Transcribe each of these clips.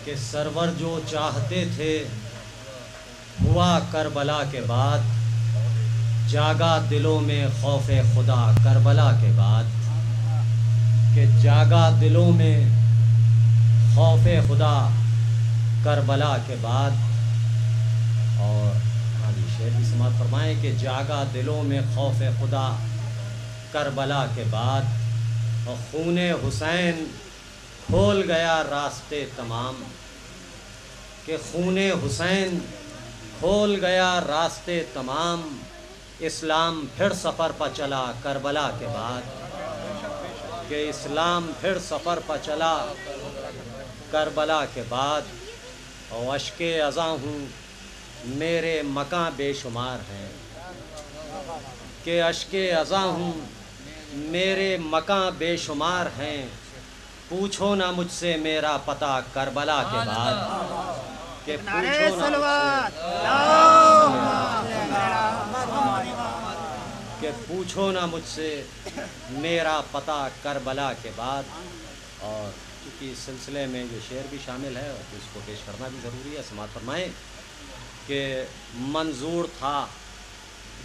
کہ سرور جو چاہتے تھے ہوا کربلا کے بعد، جاگا دلوں میں خوف خدا کربلا کے بعد، کہ جاگا دلوں میں خوف خدا کربلا کے بعد۔ اور شعر بھی سماعت فرمائیں کہ جاگا دلوں میں خوف خدا کربلا کے بعد، اور خون حسین کھول گیا راستے تمام، کہ خون حسین کھول گیا راستے تمام، اسلام پھر سفر پر چلا کربلا کے بعد، کہ اسلام پھر سفر پر چلا کربلا کے بعد۔ اور اشک ازاں ہوں میرے مکاں بے شمار ہیں، کہ اشک ازاں ہوں میرے مکاں بے شمار ہیں، پوچھو نہ مجھ سے میرا پتہ کربلا کے بعد، کہ پوچھو نہ مجھ سے میرا پتہ کربلا کے بعد۔ اور چونکہ اس سلسلے میں یہ شعر بھی شامل ہے اور اس کو پیش کرنا بھی ضروری ہے، سماعت فرمائیں کہ منظور تھا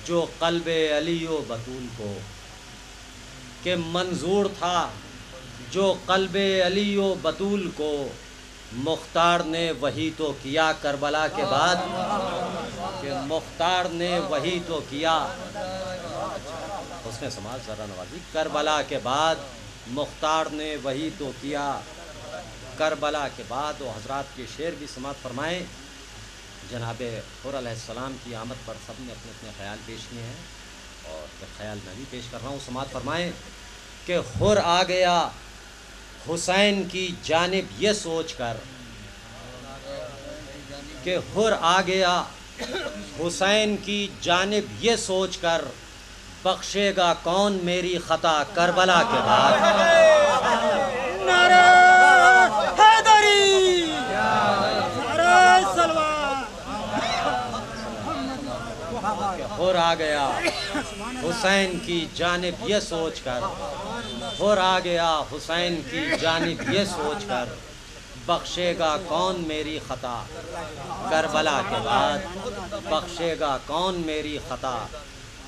جو قلب علی و بطول کو، کہ منظور تھا جو قلب علی و بطول کو، مختار نے وہی تو کیا کربلا کے بعد، کہ مختار نے وہی تو کیا، اس نے سماعت ذرا نوازی، کربلا کے بعد مختار نے وہی تو کیا کربلا کے بعد۔ اور حضرات کے شعر بھی سماعت فرمائیں۔ جناب حر علیہ السلام کی آمد پر سب نے اپنے اپنے خیال پیش کیے ہیں، اور ایک خیال میں بھی پیش کر رہا ہوں، سماعت فرمائیں کہ حر آ گیا حسین کی جانب یہ سوچ کر، کہ حر آ گیا حسین کی جانب یہ سوچ کر، بخشے گا کون میری خطا کربلا کے بعد۔ حر آ گیا حسین کی جانب یہ سوچ کر، حر آ گیا حسین کی جانب یہ سوچ کر، بخشے گا کون میری خطا کربلا کے بعد، بخشے گا کون میری خطا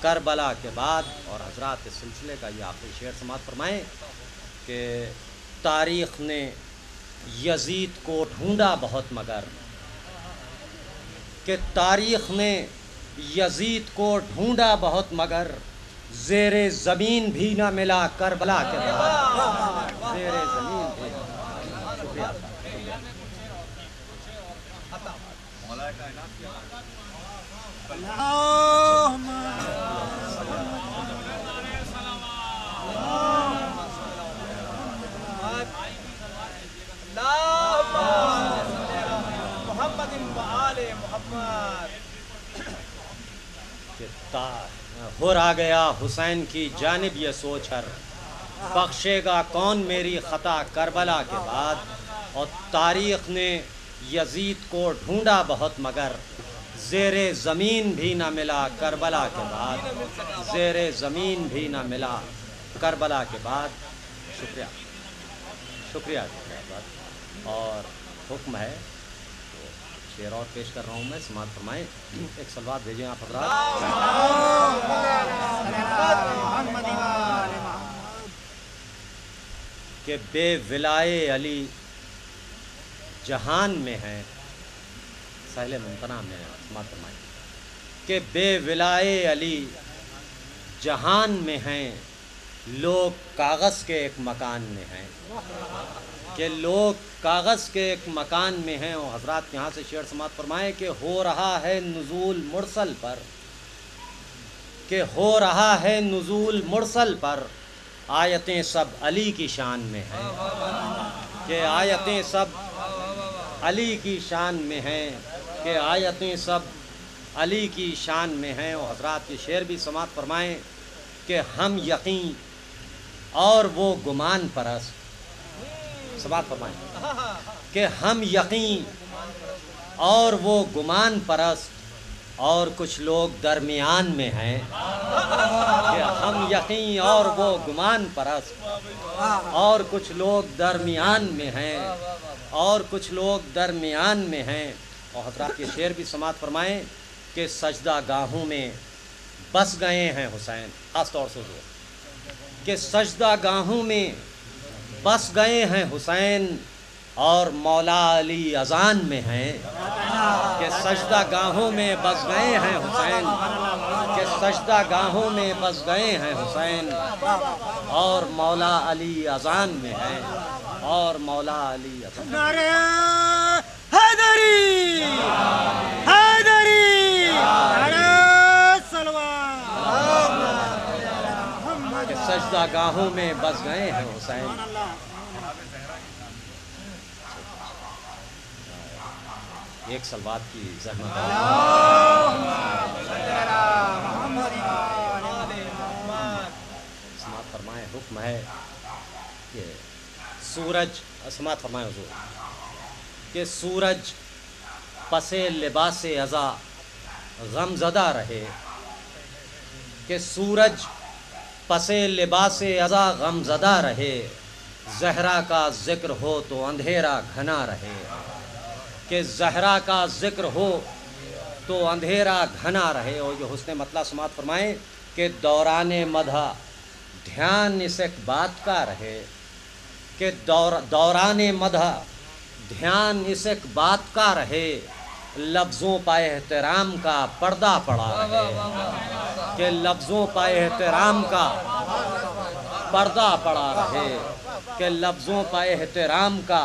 کربلا کے بعد۔ اور حضرات اس سلسلے کا یہ آخری شعر سماعت فرمائیں کہ تاریخ نے یزید کو ڈھونڈا بہت مگر، کہ تاریخ نے یزید کو ڈھونڈا بہت مگر، زیر زمین بھی نہ ملا کربلا کے بعد، زیر زمین بھی۔ شکریہ۔ حر آ گیا حسین کی جانب یہ سوچ کر، بخشے گا کون میری خطا کربلا کے بعد۔ اور تاریخ نے یزید کو ڈھونڈا بہت مگر، زیر زمین بھی نہ ملا کربلا کے بعد، زیر زمین بھی نہ ملا کربلا کے بعد۔ شکریہ شکریہ شکریہ۔ اور حکم ہے شعر اور پیش کر رہا ہوں میں، سماعت فرمائیں۔ ایک سلوات بھیجیں آپ حضرات۔ کہ بے ولائے علی جہان میں ہیں، سہل ممتنع میں ہے، سماعت فرمائیں کہ بے ولائے علی جہان میں ہیں، لوگ کاغذ کے ایک مکان میں ہیں، کہ لوگ کاغذ کے ایک مکان میں ہیں۔ اور حضرات یہاں سے شعر سماعت فرمائیں کہ ہو رہا ہے نزول مرسل پر، کہ ہو رہا ہے نزول مرسل پر، آیتیں سب علی کی شان میں ہیں، کہ آیتیں سب علی کی شان میں ہیں، کہ آیتیں سب علی کی شان میں ہیں۔ اور حضرات کے شعر بھی سماعت فرمائیں کہ ہم یقین اور وہ گمان پرست، سماعت فرمائیں کہ ہم یقین اور وہ گمان پرست، اور کچھ لوگ درمیان میں ہیں کہ ہم یقین اور وہ گمان پرست، اور کچھ لوگ درمیان میں ہیں، اور کچھ لوگ درمیان میں ہیں۔ اور حضرات یہ شعر بھی سماعت فرمائیں کہ سجدہ گاہوں میں بس گئے ہیں حسین، خاص طور سے وہ کہ سجدہ گاہوں میں بس گئے ہیں حسین، اور مولا علی اذان میں ہیں کہ سجدہ گاہوں میں بس گئے ہیں حسین، کہ سجدہ گاہوں میں بس گئے ہیں حسین، اور مولا علی اذان میں ہیں، اور مولا علی اذان۔ نعرہ حیدری، حیدری، نعرہ صلوات، کہ سجدہ گاہوں میں بس گئے ہیں حسین۔ ایک سلوات کی زحمت ہے۔ سماعت فرمائیں، حکم ہے کہ سورج، سماعت فرمائیں حضور، کہ سورج پس لباس عزا غم زدہ رہے، کہ سورج پس لباس عزا غم زدہ رہے، زہرا کا ذکر ہو تو اندھیرا گھنا رہے، کہ زہرا کا ذکر ہو تو اندھیرا گھنا رہے۔ اور یہ حسن مطلع سماعت فرمائیں کہ دوران مدح دھیان اس ایک بات کا رہے، کہ دوران مدح دھیان اس ایک بات کا رہے، لفظوں پہ احترام کا پردہ پڑا رہے، کہ لفظوں پہ احترام کا پردہ پڑا رہے، کہ لفظوں پہ احترام کا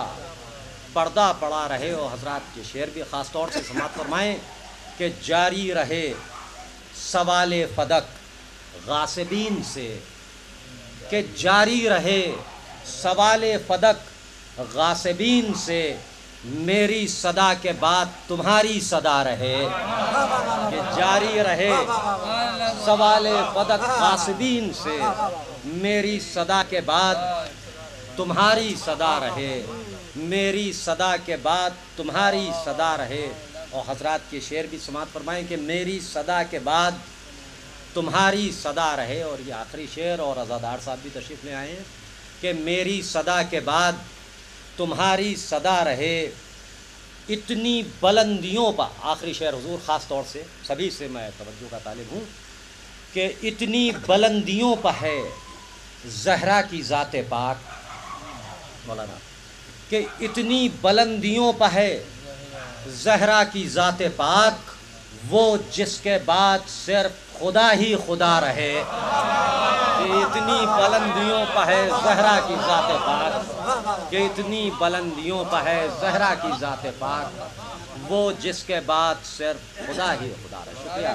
پردہ پڑا رہے۔ اور حضرات کے شعر بھی خاص طور سے سماعت فرمائیں کہ جاری رہے سوال فدق غاصبین سے، کہ جاری رہے سوال فدق غاصبین سے، میری صدا کے بعد تمہاری صدا رہے، کہ جاری رہے سوال فدق غاصبین سے، میری صدا کے بعد تمہاری صدا رہے، میری صدا کے بعد تمہاری صدا رہے۔ اور حضرات کے شعر بھی سماعت فرمائیں کہ میری صدا کے بعد تمہاری صدا رہے۔ اور یہ آخری شعر، اور عزادار صاحب بھی تشریف لے آئے ہیں کہ میری صدا کے بعد تمہاری صدا رہے، اتنی بلندیوں پر، آخری شعر حضور خاص طور سے سبھی سے میں توجہ کا طالب ہوں، کہ اتنی بلندیوں پر ہے زہرا کی ذات پاک، مولانا، کہ اتنی بلندیوں پر ہے زہرا کی ذات پاک، وہ جس کے بعد صرف خدا ہی خدا رہے، کہ اتنی بلندیوں پر ہے زہرا کی ذات پاک، کہ اتنی بلندیوں پر ہے زہرا کی ذات پاک، وہ جس کے بعد صرف خدا ہی خدا رہے۔ شکریہ۔